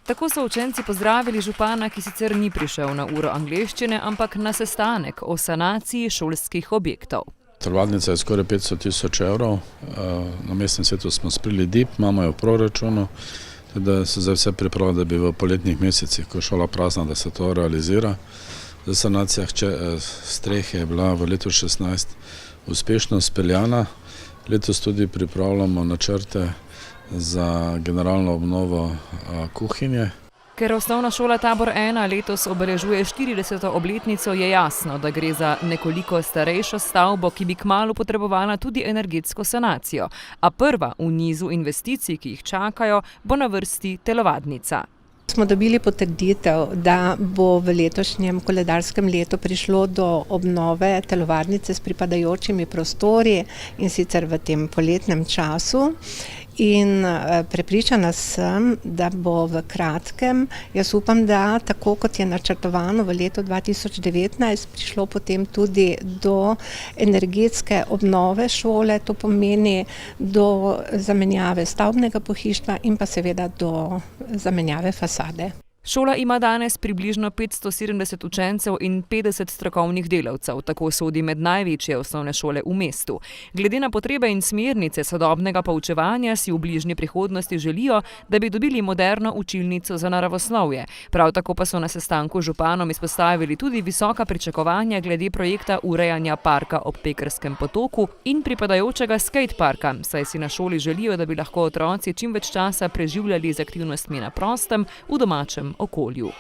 Tako so učenci pozdravili župana, ki sicer ni prišel na uro angleščine, ampak na sestanek o sanaciji šolskih objektov. Telovadnica je skoraj 500 tisoč evrov, na mestnem svetu smo sprejeli DIP, imamo jo v proračunu, da se zdaj vse pripravlja, da bi v poletnih mesecih, ko je šola prazna, da se to realizira. Sanacija strehe je bila v letu 2016 uspešno speljana, letos tudi pripravljamo načrte za generalno obnovo kuhinje. Ker osnovna šola Tabor 1 letos obeležuje 40. obletnico, je jasno, da gre za nekoliko starejšo stavbo, ki bi kmalu potrebovala tudi energetsko sanacijo. A prva v nizu investicij, ki jih čakajo, bo na vrsti telovadnica. Smo dobili potrditev, da bo v letošnjem koledarskem letu prišlo do obnove telovadnice s pripadajočimi prostori in sicer v tem poletnem času. In prepričana sem, da bo v kratkem, jaz upam, da tako kot je načrtovano v letu 2019, prišlo potem tudi do energetske obnove šole, to pomeni do zamenjave stavbnega pohištva in pa seveda do zamenjave fasade. Šola ima danes približno 570 učencev in 50 strokovnih delavcev, tako sodi med največje osnovne šole v mestu. Glede na potrebe in smernice sodobnega poučevanja si v bližnji prihodnosti želijo, da bi dobili moderno učilnico za naravoslovje. Prav tako pa so na sestanku z županom izpostavili tudi visoka pričakovanja glede projekta urejanja parka ob Pekerskem potoku in pripadajočega skateparka, saj si na šoli želijo, da bi lahko otroci čim več časa preživljali z aktivnostmi na prostem v domačem okolju.